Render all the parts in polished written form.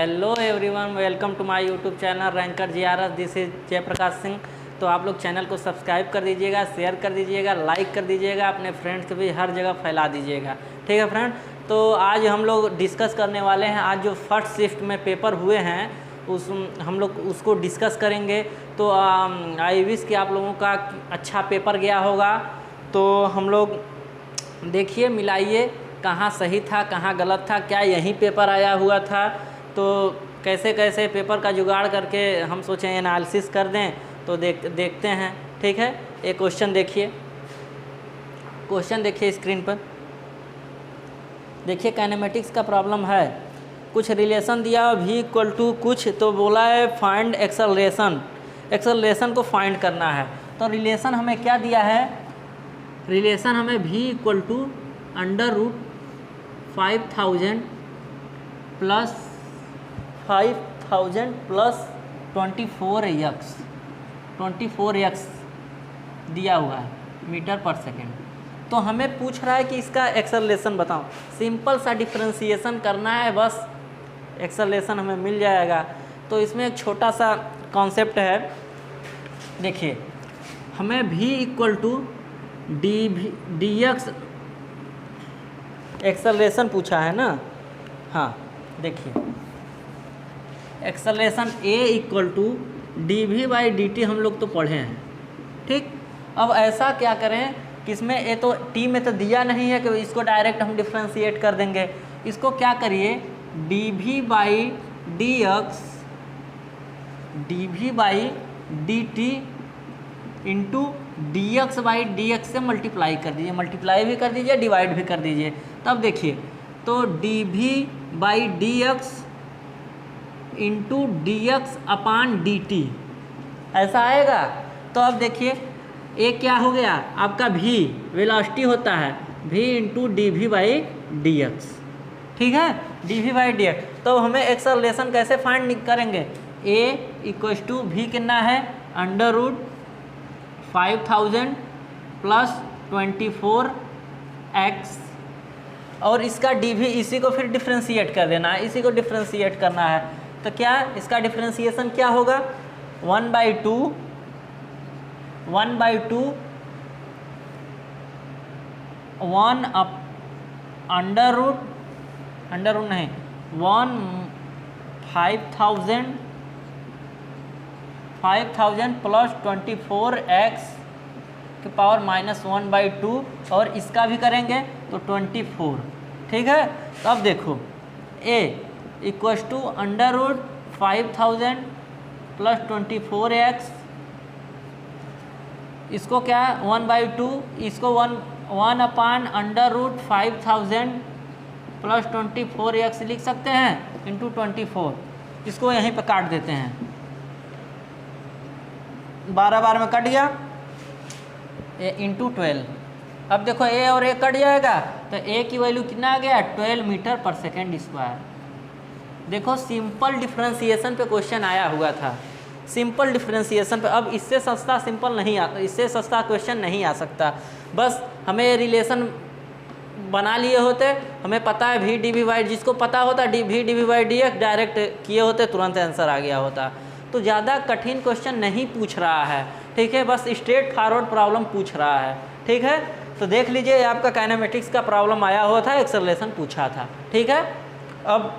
Hello everyone, welcome to my YouTube channel ranker GRS. This is Jaiprakash Singh. तो आप लोग channel को सब्सक्राइब कर दीजिएगा, शेयर कर दीजिएगा, लाइक कर दीजिएगा, अपने फ्रेंड्स को भी हर जगह फैला दीजिएगा। ठीक है फ्रेंड, तो आज हम लोग डिस्कस करने वाले हैं। आज जो फर्स्ट शिफ्ट में पेपर हुए हैं हम लोग उसको डिस्कस करेंगे। तो आई विश कि आप लोगों का अच्छा पेपर गया होगा। तो हम लोग देखिए, मिलाइए कहाँ सही था कहाँ गलत था, क्या यही पेपर आया हुआ था। तो कैसे कैसे पेपर का जुगाड़ करके हम सोचें एनालिसिस कर दें। तो देखते हैं। ठीक है, एक क्वेश्चन देखिए, स्क्रीन पर देखिए। काइनेमेटिक्स का प्रॉब्लम है। कुछ रिलेशन दिया v इक्वल टू कुछ, तो बोला है फाइंड एक्सेलरेशन को फाइंड करना है। तो रिलेशन हमें क्या दिया है? रिलेशन हमें v equal to under root 5000 plus 24x दिया हुआ है मीटर पर सेकेंड। तो हमें पूछ रहा है कि इसका एक्सेलरेशन बताओ। सिंपल सा डिफरेंशिएशन करना है, बस एक्सेलरेशन हमें मिल जाएगा। तो इसमें एक छोटा सा कॉन्सेप्ट है। देखिए, हमें v equal to dx acceleration पूछा है ना। हाँ, देखिए acceleration a equal to dv/dt हम लोग तो पढ़े हैं। ठीक, अब ऐसा क्या करें कि इसमें ये तो t में तो दिया नहीं है कि इसको डायरेक्ट हम डिफ्रेंशिएट कर देंगे। इसको क्या करिए, dv/dt इंटू dx/dx से मल्टीप्लाई कर दीजिए। मल्टीप्लाई भी कर दीजिए, डिवाइड भी कर दीजिए। तब देखिए, तो dv/dx इंटू dx/dt ऐसा आएगा। तो अब देखिए, ये क्या हो गया आपका v, वेलोसिटी होता है v इंटू dv/dx। ठीक है, dv/dx। तो हमें एक्सेलरेशन कैसे फाइंड करेंगे? a इक्वल टू v कितना है, अंडर रूट 5000 प्लस 24x, और इसका dv, इसी को फिर डिफ्रेंशिएट कर देना है, इसी को डिफ्रेंशिएट करना है। तो क्या इसका डिफ्रेंशिएशन क्या होगा? 1/2 1 अंडर रूट नहीं 1 5000 प्लस 24x के पावर -1/2, और इसका भी करेंगे तो 24। ठीक है, तो अब देखो, a equal to under root 5000 plus 24x, इसको क्या 1/2, इसको 1 अंडर रूट 5000 प्लस 24x लिख सकते हैं इंटू 24। इसको यहीं पे काट देते हैं, 12 बार में कट गया, इंटू 12। अब देखो a और a कट जाएगा, तो a की वैल्यू कितना आ गया, 12 मीटर पर सेकेंड स्क्वायर। देखो, सिंपल डिफरेंशिएशन पे क्वेश्चन आया हुआ था, सिंपल डिफरेंशिएशन पे। अब इससे सस्ता इससे सस्ता क्वेश्चन नहीं आ सकता। बस हमें ये रिलेशन बना लिए होते, हमें पता है v dv/, जिसको पता होता v dv/dx डायरेक्ट किए होते, तुरंत आंसर आ गया होता। तो ज़्यादा कठिन क्वेश्चन नहीं पूछ रहा है। ठीक है, बस स्ट्रेट फॉरवर्ड प्रॉब्लम पूछ रहा है। ठीक है, तो देख लीजिए, आपका काइनेमेटिक्स का प्रॉब्लम आया हुआ था, एक्सेलरेशन पूछा था। ठीक है, अब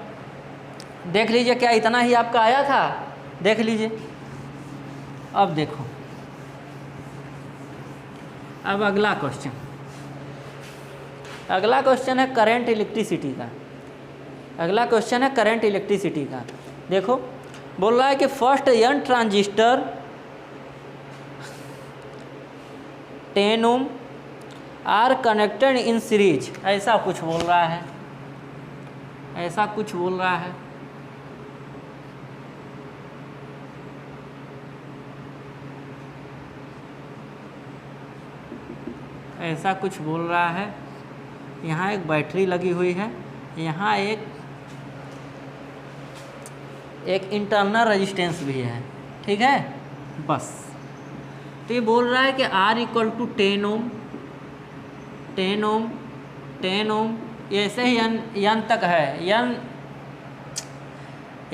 देख लीजिए, क्या इतना ही आपका आया था? देख लीजिए। अब देखो, अब अगला क्वेश्चन है करंट इलेक्ट्रिसिटी का। देखो, बोल रहा है कि first n transistor 10 ohm are connected in series, ऐसा कुछ बोल रहा है। ऐसा कुछ बोल रहा है। यहाँ एक बैटरी लगी हुई है, यहाँ एक इंटरनल रेजिस्टेंस भी है। ठीक है, बस। तो ये बोल रहा है कि R इक्वल टू 10 ओम, ये ऐसे ही n तक है।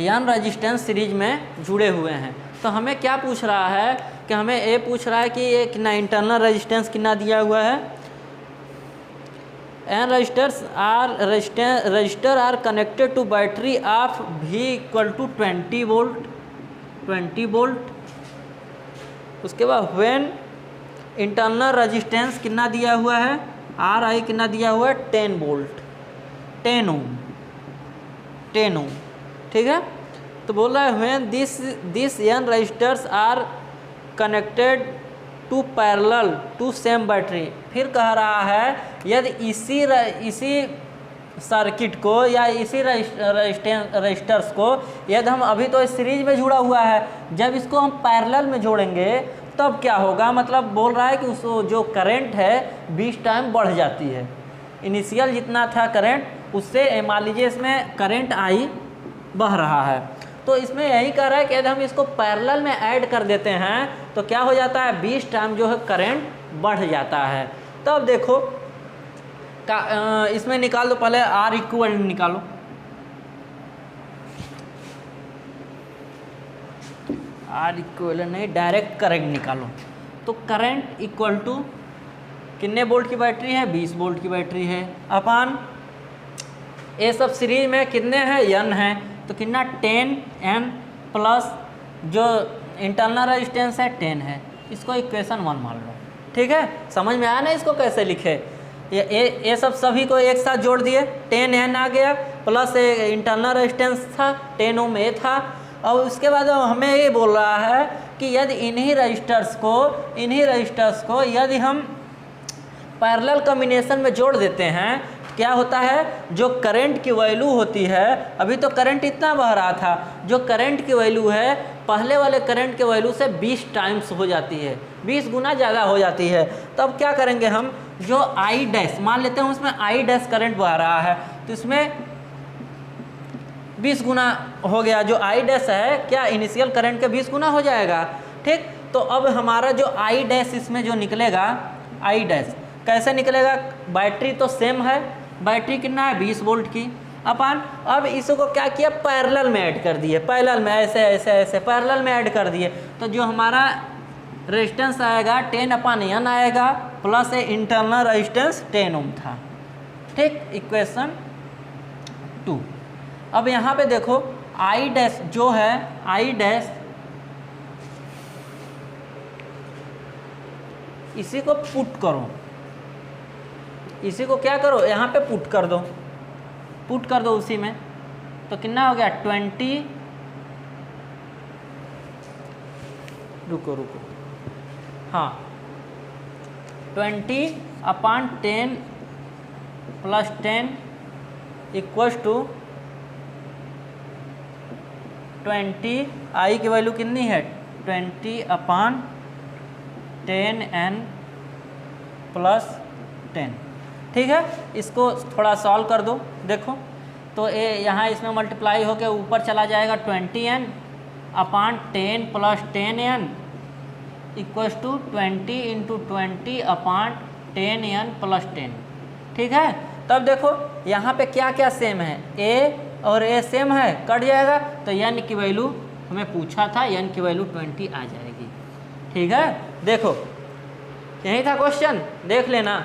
यन रेजिस्टेंस सीरीज में जुड़े हुए हैं। तो हमें क्या पूछ रहा है कि हमें ये पूछ रहा है कि ये कितना इंटरनल रेजिस्टेंस कितना दिया हुआ है। N resistor are connected to battery of V = 20 volt. उसके बाद व्हेन इंटरनल रेजिस्टेंस कितना दिया हुआ है, RI कितना दिया हुआ है 10 वोल्ट, 10 ओम, ठीक है। तो बोल रहा है when this N resistors are connected to parallel to same battery. फिर कह रहा है यदि इसी सर्किट को या इसी रजिस्टर्स को यदि हम अभी तो इस सीरीज में जुड़ा हुआ है, जब इसको हम पैरेलल में जोड़ेंगे तब क्या होगा, मतलब बोल रहा है कि उस जो करंट है 20 टाइम बढ़ जाती है। इनिशियल जितना था करंट उससे मान लीजिए इसमें करंट आई बह रहा है, तो इसमें यही कह रहा है कि यदि हम इसको पैरेलल में ऐड कर देते हैं तो क्या हो जाता है 20 टाइम जो है करंट बढ़ जाता है। तो अब देखो इसमें निकाल दो, पहले R इक्वल निकालो। R इक्वल नहीं, डायरेक्ट करंट निकालो। तो करंट इक्वल टू कितने वोल्ट की बैटरी है, 20 वोल्ट की बैटरी है, अपान ये सब सीरीज में कितने हैं, N है, तो कितना 10N प्लस जो इंटरनल रेजिस्टेंस है 10 है। इसको इक्वेशन 1 मान लो, ठीक है। समझ में आया ना इसको कैसे लिखे, ये सब सभी को एक साथ जोड़ दिए, 10N आ गया प्लस इंटरनल रेजिस्टेंस था 10 ओम ये था। और उसके बाद हमें ये बोल रहा है कि यदि इन्हीं रजिस्टर्स को यदि हम पैरेलल कॉम्बिनेशन में जोड़ देते हैं क्या होता है, जो करंट की वैल्यू होती है, अभी तो करंट इतना बह रहा था, जो करंट की वैल्यू है पहले वाले करंट के वैल्यू से 20 टाइम्स हो जाती है, 20 गुना ज़्यादा हो जाती है। तो अब क्या करेंगे हम, जो आई डैश मान लेते हैं उसमें आई डैश करंट बह रहा है तो इसमें 20 गुना हो गया, जो आई डैश है क्या इनिशियल करंट के 20 गुना हो जाएगा, ठीक। तो अब हमारा जो आई डैश इसमें जो निकलेगा, आई डैश कैसे निकलेगा, बैटरी तो सेम है, बैटरी कितना है 20 वोल्ट की, अपन अब इसको क्या किया पैरेलल में ऐड कर दिए, पैरेलल में ऐसे पैरेलल में ऐड कर दिए। तो जो हमारा रेजिस्टेंस आएगा 10/N आएगा प्लस इंटरनल रेजिस्टेंस 10 ओम था, ठीक। इक्वेशन 2। अब यहाँ पे देखो आई डैश जो है, आई डैश इसी को पुट करो, इसी को क्या करो यहाँ पे पुट कर दो उसी में, तो कितना हो गया 20, रुको हाँ 20/10 प्लस 10 इक्वल्स टू 20, आई की वैल्यू कितनी है 20/10N प्लस 10, ठीक है। इसको थोड़ा सॉल्व कर दो, देखो तो ये यहाँ इसमें मल्टीप्लाई होकर ऊपर चला जाएगा 20N/10 plus 10N equals to 20 × 20/10N plus 10, ठीक है। तब देखो यहाँ पे क्या क्या सेम है, A और A सेम है, कट जाएगा तो N की वैल्यू हमें पूछा था, N की वैल्यू 20 आ जाएगी, ठीक है। देखो यही था क्वेश्चन, देख लेना।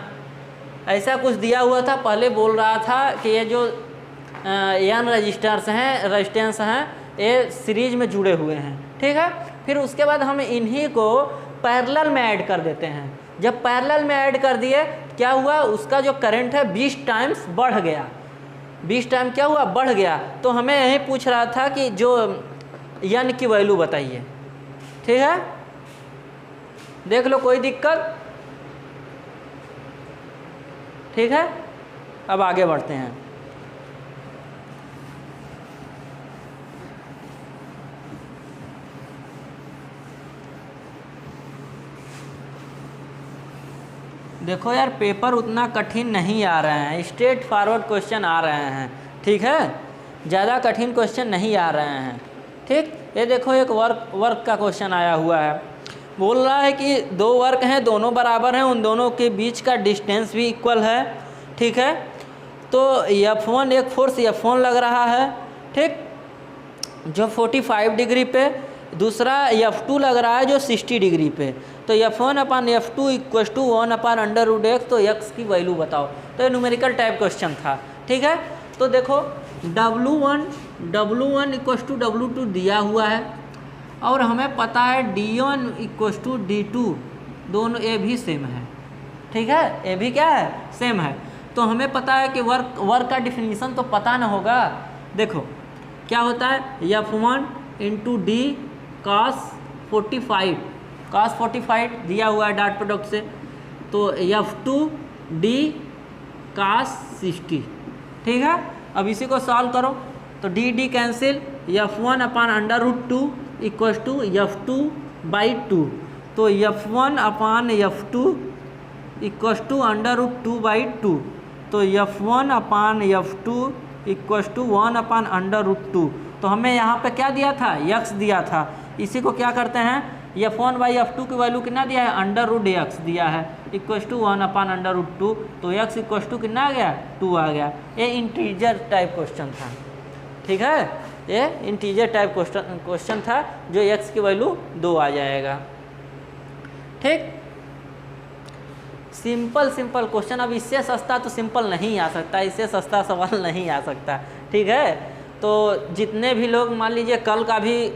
ऐसा कुछ दिया हुआ था, पहले बोल रहा था कि ये जो N रेजिस्टेंस हैं ये सीरीज में जुड़े हुए हैं, ठीक है। फिर उसके बाद हम इन्हीं को पैरेलल में ऐड कर देते हैं। जब पैरेलल में ऐड कर दिए क्या हुआ, उसका जो करंट है 20 टाइम्स बढ़ गया, 20 टाइम क्या हुआ बढ़ गया। तो हमें यही पूछ रहा था कि जो N की वैल्यू बताइए, ठीक है। देख लो कोई दिक्कत, ठीक है। अब आगे बढ़ते हैं। देखो यार पेपर उतना कठिन नहीं आ रहे हैं, स्ट्रेट फॉरवर्ड क्वेश्चन आ रहे हैं, ठीक है। ज़्यादा कठिन क्वेश्चन नहीं आ रहे हैं, ठीक। ये देखो एक वर्क का क्वेश्चन आया हुआ है, बोल रहा है कि 2 वर्क हैं, दोनों बराबर हैं, उन दोनों के बीच का डिस्टेंस भी इक्वल है, ठीक है। तो F1 एक फोर्स F1 लग रहा है, ठीक। जो 45 डिग्री पे, दूसरा F2 लग रहा है जो 60 डिग्री पे। तो F1/F2 इक्वल टू 1/√x, तो x की वैल्यू बताओ। तो ये न्यूमेरिकल टाइप क्वेश्चन था, ठीक है। तो देखो W1 इक्वल टू W2 दिया हुआ है, और हमें पता है D1 इक्वल टू D2, दोनों ए भी सेम है, ठीक है, ए भी क्या है, सेम है। तो हमें पता है कि वर्क का डिफिनीशन तो पता ना होगा। देखो क्या होता है, F1 इंटू डी cos 45 दिया हुआ है डॉट प्रोडक्ट से, तो F2 डी cos 60, ठीक है। अब इसी को सॉल्व करो तो D cancel, F1/√2 equal to F2/2, तो F1/F2 इक्वल टू √2/2, तो F1/F2 इक्वल टू 1/√2। तो हमें यहाँ पे क्या दिया था, x दिया था। इसी को क्या करते हैं, F1/F2 की वैल्यू कितना दिया है, √x दिया है, इक्वल टू 1/√2, तो x इक्वल टू कितना आ गया, 2 आ गया। ये इंटीजर टाइप क्वेश्चन था, ठीक है, ये इंटीजर टाइप क्वेश्चन था, जो x की वैल्यू 2 आ जाएगा, ठीक। Simple question. अब इससे सस्ता तो सिंपल नहीं आ सकता, इससे सस्ता सवाल नहीं आ सकता, ठीक है। तो जितने भी लोग मान लीजिए कल का भी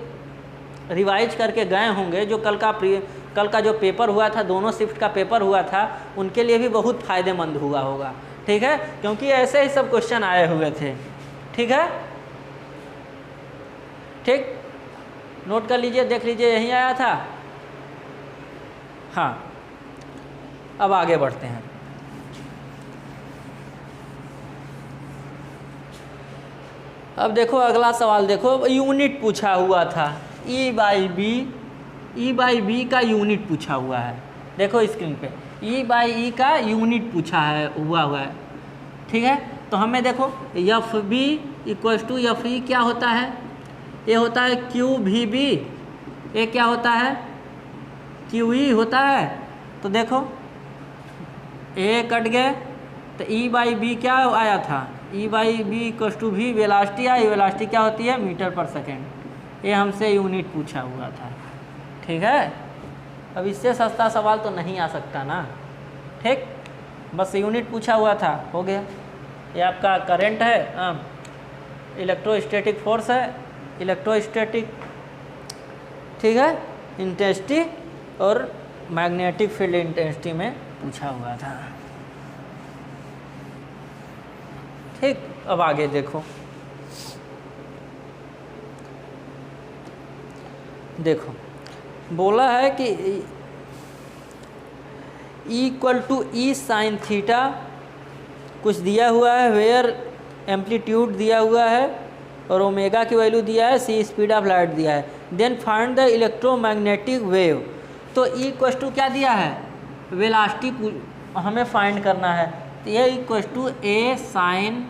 रिवाइज करके गए होंगे, जो कल का जो पेपर हुआ था, दोनों शिफ्ट का पेपर हुआ था, उनके लिए भी बहुत फ़ायदेमंद हुआ होगा, ठीक है, क्योंकि ऐसे ही सब क्वेश्चन आए हुए थे, ठीक है, ठीक। नोट कर लीजिए, देख लीजिए, यहीं आया था। हाँ, अब आगे बढ़ते हैं। अब देखो अगला सवाल, देखो यूनिट पूछा हुआ था, E/B का यूनिट पूछा हुआ है। देखो स्क्रीन पे E/E का यूनिट पूछा हुआ है, ठीक है। तो हमें देखो FB इक्वल टू FE क्या होता है, ये होता है QVB, ये क्या होता है, QE होता है। तो देखो ए कट गए, तो E/B क्या आया था, E/B equal to V velocity आई, वेलासिटी क्या होती है, मीटर पर सेकेंड। ये हमसे यूनिट पूछा हुआ था, ठीक है। अब इससे सस्ता सवाल तो नहीं आ सकता ना, ठीक। बस यूनिट पूछा हुआ था, हो गया। ये आपका करंट है, इलेक्ट्रोस्टैटिक फोर्स है, इलेक्ट्रोस्टैटिक, ठीक है, इंटेंसिटी और मैग्नेटिक फील्ड इंटेंसिटी में पूछा हुआ था, ठीक। अब आगे देखो, बोला है कि equal to E sin theta कुछ दिया हुआ है, वेयर एम्पलीट्यूड दिया हुआ है, और ओमेगा की वैल्यू दिया है, c स्पीड ऑफ लाइट दिया है। Then find the electromagnetic wave. तो E इक्वल टू क्या दिया है, वेलासिटी हमें फाइंड करना है। तो ये equal to A sin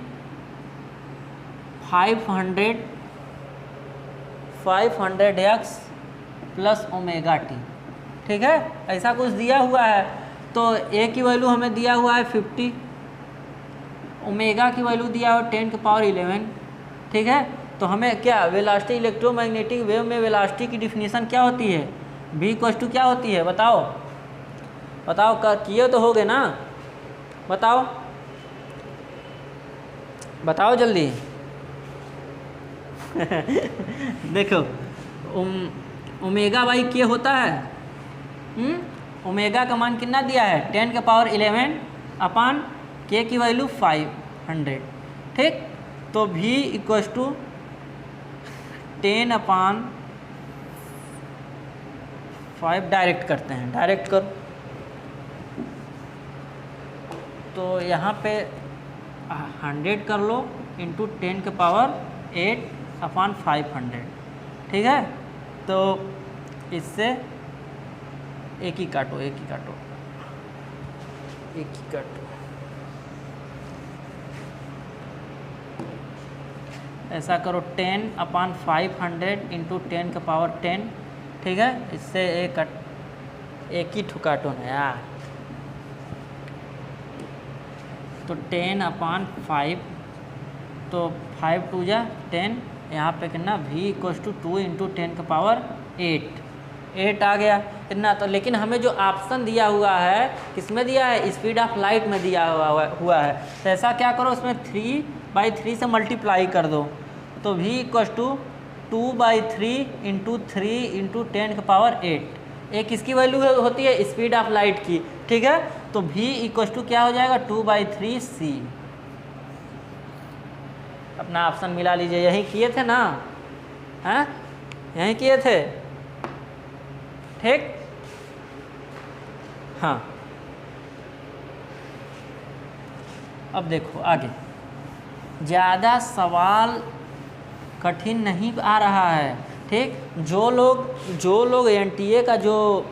500x plus omega T, ठीक है, ऐसा कुछ दिया हुआ है। तो A की वैल्यू हमें दिया हुआ है 50, ओमेगा की वैल्यू दिया हुआ 10⁻11, ठीक है। तो हमें क्या वेलासिटी, इलेक्ट्रोमैग्नेटिक वेव में वेलासिटी की डिफिनीशन क्या होती है, V इक्वल टू क्या होती है, बताओ किए तो होगे ना, बताओ जल्दी। देखो ओमेगा बाई के होता है, ओमेगा का मान कितना दिया है, 10⁻11 अपान के की वैल्यू 500, ठीक। तो V इक्वल टू 10/5 डायरेक्ट करते हैं, डायरेक्ट करो। तो यहाँ पे 100 कर लो इंटू 10⁸ ठीक है। तो इससे एक ही काटो, ऐसा करो 10/500 इंटू 10⁻10, ठीक है। इससे एक ही ठुकाटो ना यार। तो 10/5, तो 5 2 जा 10, यहाँ पे कितना v इक्वल्स टू 2 इंटू 10 का पावर 8 आ गया इतना। तो लेकिन हमें जो ऑप्शन दिया हुआ है किसमें दिया है, स्पीड ऑफ लाइट में दिया हुआ है। तो ऐसा क्या करो, उसमें 3/3 से मल्टीप्लाई कर दो, तो v equals to 2/3 into 3 into 10 का पावर 8। एक इसकी वैल्यू होती है स्पीड ऑफ लाइट की, ठीक है। तो v इक्वल्स टू क्या हो जाएगा, 2/3c। अपना ऑप्शन मिला लीजिए, यही किए थे ना, हैं यही किए थे, ठीक। हाँ अब देखो आगे, ज़्यादा सवाल कठिन नहीं आ रहा है, ठीक। जो लोग एनटीए का जो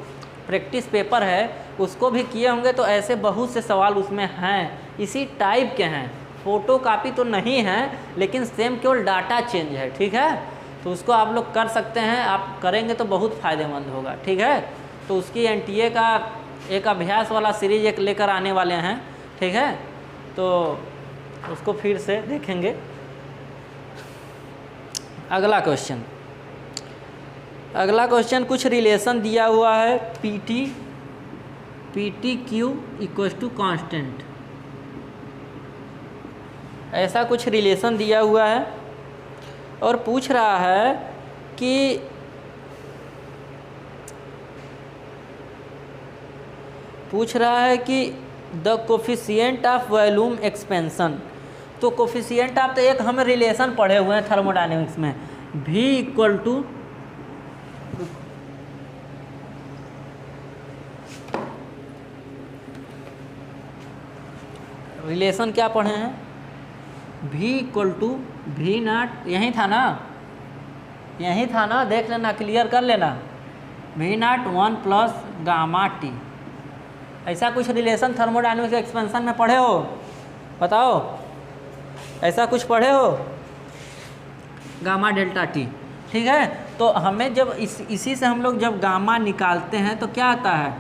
प्रैक्टिस पेपर है उसको भी किए होंगे तो ऐसे बहुत से सवाल उसमें हैं, इसी टाइप के हैं। फ़ोटो कापी तो नहीं है लेकिन सेम केवल डाटा चेंज है, ठीक है। तो उसको आप लोग कर सकते हैं, आप करेंगे तो बहुत फ़ायदेमंद होगा, ठीक है। तो उसकी एनटीए का एक अभ्यास वाला सीरीज एक लेकर आने वाले हैं, ठीक है। तो उसको फिर से देखेंगे। अगला क्वेश्चन कुछ रिलेशन दिया हुआ है, P Q equals to constant, ऐसा कुछ रिलेशन दिया हुआ है और पूछ रहा है कि the coefficient of volume expansion. तो कोफिशिएंट ऑफ, तो एक हमें रिलेशन पढ़े हुए हैं थर्मोडायनेमिक्स में, v इक्वल टू रिलेशन क्या पढ़े हैं, v equal to V not, यही था ना, देख लेना, क्लियर कर लेना, v नॉट 1 प्लस गामा टी। ऐसा कुछ रिलेशन थर्मोडायनेमिक्स एक्सपेंशन में पढ़े हो, बताओ, ऐसा कुछ पढ़े हो, गामा डेल्टा टी, ठीक है। तो हमें जब इसी से हम लोग जब गामा निकालते हैं तो क्या आता है,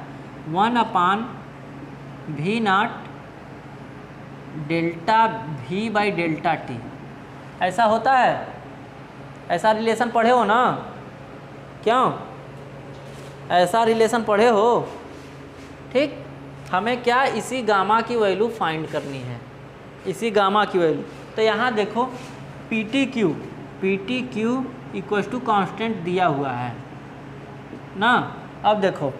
1/v not delta v by delta T, ऐसा होता है। ऐसा रिलेशन पढ़े हो ना, क्यों, ऐसा रिलेशन पढ़े हो, ठीक। हमें क्या, इसी गामा की वैल्यू फाइंड करनी है, इसी गामा की वैल्यू। तो यहाँ देखो P T Q equals to constant दिया हुआ है ना। अब देखो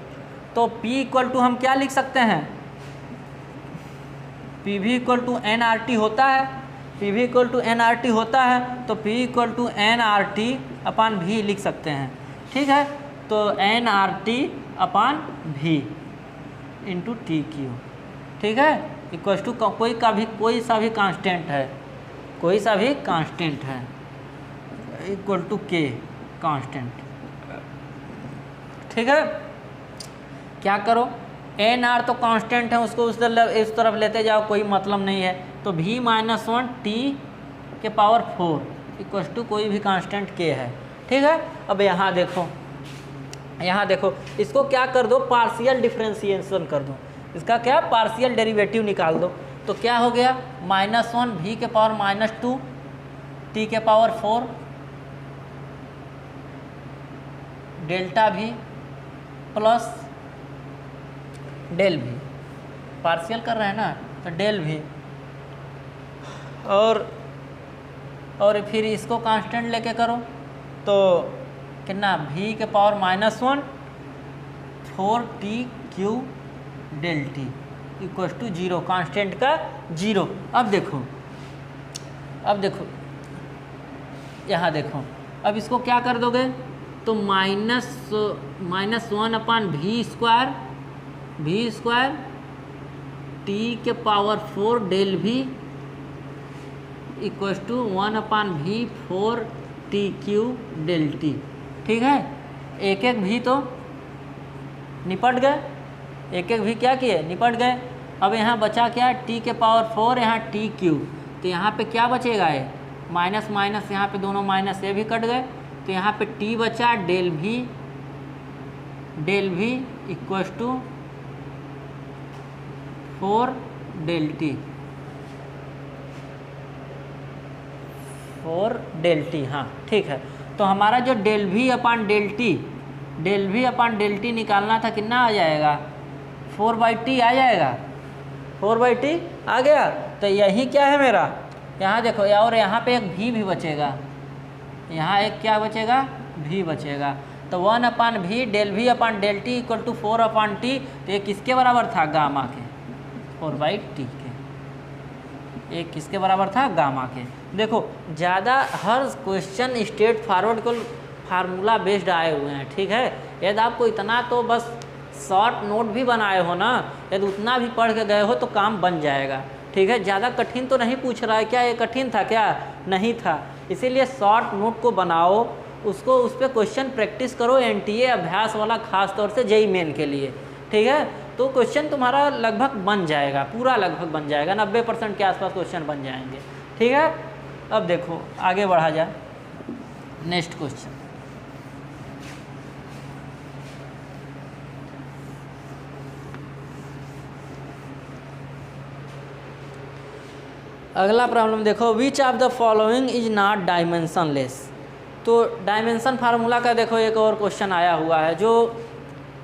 तो P इक्वल टू हम क्या लिख सकते हैं, p v equal to n r t होता है, p equal to n r t होता है, तो P equal to n r t अपान भी लिख सकते हैं, ठीक है। तो एन आर टी अपान भी इंटू टी क्यू, ठीक है, इक्वल्स टू कोई सा भी कांस्टेंट है, इक्वल टू के कांस्टेंट, ठीक है। क्या करो, एन आर तो कांस्टेंट है, उसको इस तरफ लेते जाओ, कोई मतलब नहीं है। तो v माइनस 1 टी के पावर 4 इक्वल्स टू कोई भी कांस्टेंट के है, ठीक है। अब यहाँ देखो इसको क्या कर दो, पार्शियल डिफरेंशिएशन कर दो, इसका क्या, पार्शियल डेरिवेटिव निकाल दो। तो क्या हो गया, -1 v के पावर -2 टी के power 4 delta v plus del v, partial कर रहे हैं ना, तो डेल v, और फिर इसको कांस्टेंट लेके करो, तो कितना, v के power -1 4 T Q del T equals to 0, constant का 0। अब देखो यहाँ देखो, अब इसको क्या कर दोगे, तो -1 अपान v स्क्वायर टी के power 4 del v equals to 1 upon v 4 T Q del T, ठीक है। एक भी तो निपट गए, एक भी क्या किए, निपट गए। अब यहाँ बचा क्या, टी के पावर 4, यहाँ टी क्यू, तो यहाँ पे क्या बचेगा, है माइनस माइनस, यहाँ पे दोनों माइनस ये भी कट गए, तो यहाँ पे टी बचा, डेल भी equals to 4 del T, 4 del T, हाँ ठीक है। तो हमारा जो del V upon del T निकालना था, कितना आ जाएगा, 4/t आ जाएगा, 4/t आ गया। तो यही क्या है मेरा, यहाँ देखो, और यहाँ पे एक भी बचेगा, यहाँ एक क्या बचेगा, भी बचेगा। तो 1/v del V upon del T equal to 4/t। तो ये किसके बराबर था, गामा के, 4/t के। ये किसके बराबर था, गामा के। देखो ज़्यादा हर क्वेश्चन स्ट्रेट फॉरवर्ड को फार्मूला बेस्ड आए हुए हैं, ठीक है। यदि आपको इतना तो बस शॉर्ट नोट भी बनाए हो ना, यदि उतना भी पढ़ के गए हो तो काम बन जाएगा, ठीक है। ज़्यादा कठिन तो नहीं पूछ रहा है, क्या ये कठिन था, क्या नहीं था। इसीलिए शॉर्ट नोट को बनाओ, उसको उस पर क्वेश्चन प्रैक्टिस करो, एनटीए अभ्यास वाला खास तौर से जेईई मेन के लिए, ठीक है। तो क्वेश्चन तुम्हारा लगभग बन जाएगा, पूरा लगभग बन जाएगा, 90% के आसपास क्वेश्चन बन जाएंगे, ठीक है। अब देखो आगे बढ़ा जाए, नेक्स्ट क्वेश्चन। अगला प्रॉब्लम देखो, which of the following is not dimensionless. तो डायमेंशन फार्मूला का देखो एक और क्वेश्चन आया हुआ है, जो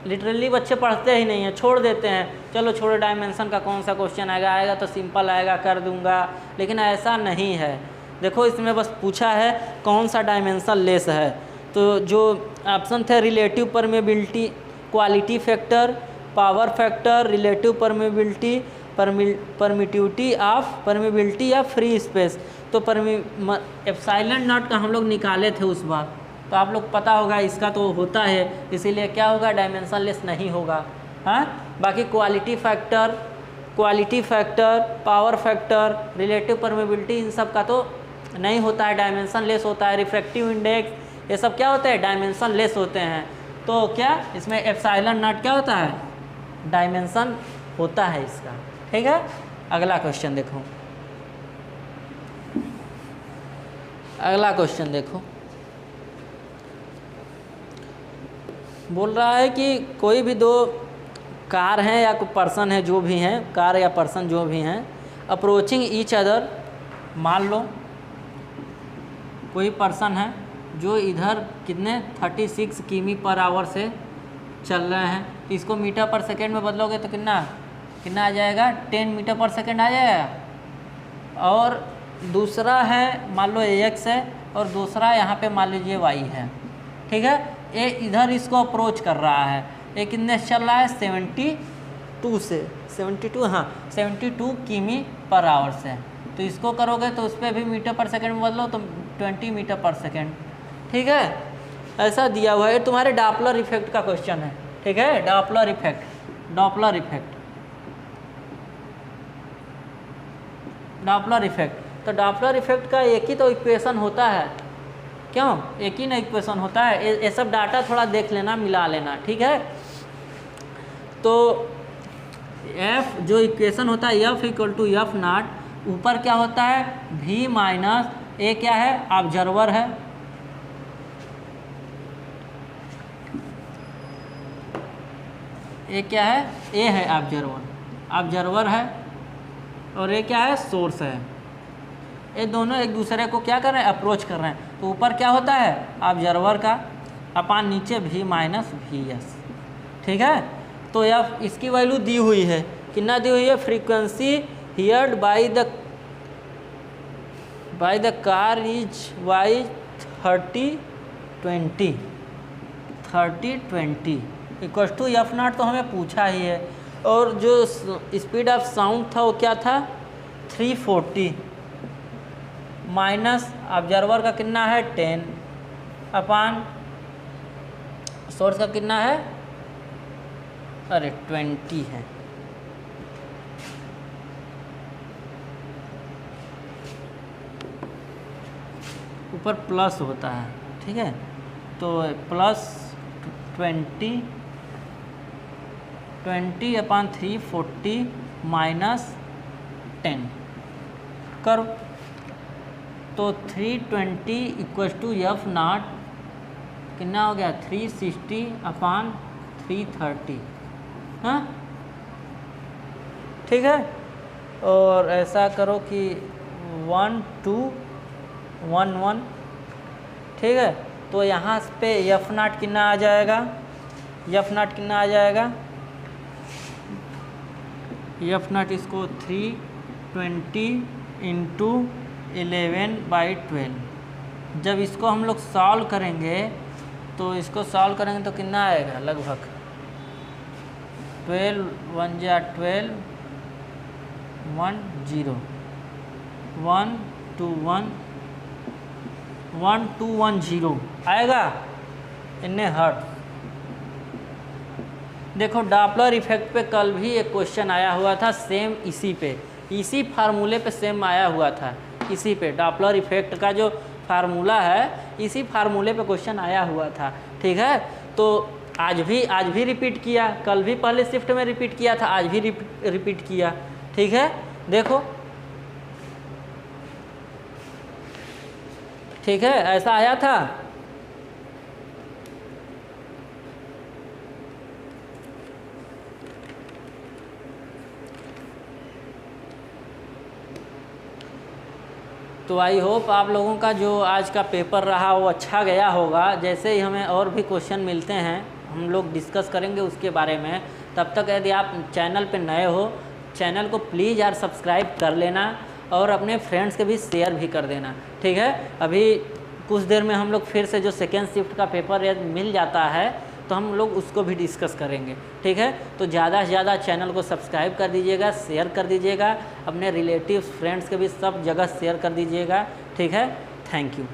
लिटरली बच्चे पढ़ते ही नहीं हैं, छोड़ देते हैं, चलो छोड़ो डायमेंशन का कौन सा क्वेश्चन आएगा तो सिंपल आएगा, कर दूंगा, लेकिन ऐसा नहीं है। देखो इसमें बस पूछा है कौन सा डायमेंशन लेस है। तो जो ऑप्शन थे, relative permeability, quality factor, power factor, relative permeability, permeability या फ्री स्पेस। तो एप्सिलॉन नॉट का हम लोग निकाले थे उस बार, तो आप लोग पता होगा इसका तो होता है, इसीलिए क्या होगा, डायमेंशन लेस नहीं होगा, हाँ। बाकी quality factor, power factor, relative permeability, इन सब का तो नहीं होता है, डायमेंशन लेस होता है। रिफ्रैक्टिव इंडेक्स, ये सब क्या होते हैं, डायमेंशन लेस होते हैं। तो क्या इसमें एप्सिलॉन नॉट क्या होता है, डायमेंशन होता है इसका, ठीक है। अगला क्वेश्चन देखो, अगला क्वेश्चन देखो, बोल रहा है कि कोई भी दो कार हैं या कोई पर्सन है, जो भी हैं, कार या पर्सन जो भी हैं, अप्रोचिंग ईच अदर। मान लो कोई पर्सन है जो इधर कितने 36 किमी पर आवर से चल रहे हैं, तो इसको मीटर पर सेकेंड में बदलोगे तो कितना आ जाएगा, 10 मीटर पर सेकेंड आ जाएगा। और दूसरा है मान लो एक्स है, और दूसरा यहाँ पे मान लीजिए वाई है, ठीक है। ये इधर इसको अप्रोच कर रहा है, ये कितने से चल रहा है, 72 से, 72 किमी पर आवर से। तो इसको करोगे तो उस पर भी मीटर पर सेकेंड में बदलो तो 20 मीटर पर सेकेंड, ठीक है। ऐसा दिया हुआ है, तुम्हारे डॉपलर इफेक्ट का क्वेश्चन है, ठीक है। Doppler effect, Doppler effect. तो डॉपलर इफेक्ट का एक ही तो इक्वेशन होता है, क्यों, एक ही ना इक्वेशन होता है। ये सब डाटा थोड़ा देख लेना, मिला लेना, ठीक है। तो एफ जो इक्वेशन होता है, F equal to F not, ऊपर क्या होता है, v माइनस ए, क्या है, ऑब्जर्वर है, ए क्या है, ए है ऑब्जर्वर है, और ये क्या है, सोर्स है। ये दोनों एक दूसरे को क्या कर रहे हैं, अप्रोच कर रहे हैं। तो ऊपर क्या होता है, ऑब्जर्वर का, अपान नीचे v माइनस वी एस, ठीक है। तो यह इसकी वैल्यू दी हुई है, कितना दी हुई है, frequency heard by the car is Y 30-20 equal to F not, तो हमें पूछा ही है। और जो स्पीड ऑफ साउंड था वो क्या था, 340 माइनस ऑब्जर्वर का कितना है 10 अपान सोर्स का कितना है, अरे 20 है। ऊपर प्लस होता है, ठीक है। तो प्लस 20 अपान 340 माइनस 10 करो, तो 320 इक्वल टू एफ नॉट कितना हो गया, 360 अपान 330, हाँ ठीक है। और ऐसा करो कि 1 2 1 ठीक है। तो यहाँ पे एफ नाट कितना आ जाएगा, एफ नाट कितना आ जाएगा, एफ नाट इसको 320 इंटू 11/12। जब इसको हम लोग सॉल्व करेंगे तो इसको सॉल्व करेंगे तो कितना आएगा, लगभग 12 1 जा 12 1 0 1 2 1 1 2 1 0 आएगा इन्ने हर्ट्ज। देखो डॉपलर इफेक्ट पे कल भी एक क्वेश्चन आया हुआ था, सेम इसी पे, इसी फार्मूले पे सेम आया हुआ था, इसी पे डॉपलर इफेक्ट का जो फार्मूला है इसी फार्मूले पे क्वेश्चन आया हुआ था, ठीक है। तो आज भी रिपीट किया, कल भी पहले शिफ्ट में रिपीट किया था, आज भी रिपीट किया, ठीक है। देखो ठीक है, ऐसा आया था। तो आई होप आप लोगों का जो आज का पेपर रहा वो अच्छा गया होगा। जैसे ही हमें और भी क्वेश्चन मिलते हैं हम लोग डिस्कस करेंगे उसके बारे में। तब तक यदि आप चैनल पे नए हो, चैनल को प्लीज़ यार सब्सक्राइब कर लेना और अपने फ्रेंड्स के भी शेयर भी कर देना, ठीक है। अभी कुछ देर में हम लोग फिर से जो सेकेंड शिफ्ट का पेपर यदि मिल जाता है तो हम लोग उसको भी डिस्कस करेंगे, ठीक है। तो ज़्यादा से ज़्यादा चैनल को सब्सक्राइब कर दीजिएगा, शेयर कर दीजिएगा, अपने रिलेटिव्स फ्रेंड्स के भी सब जगह शेयर कर दीजिएगा, ठीक है। Thank you.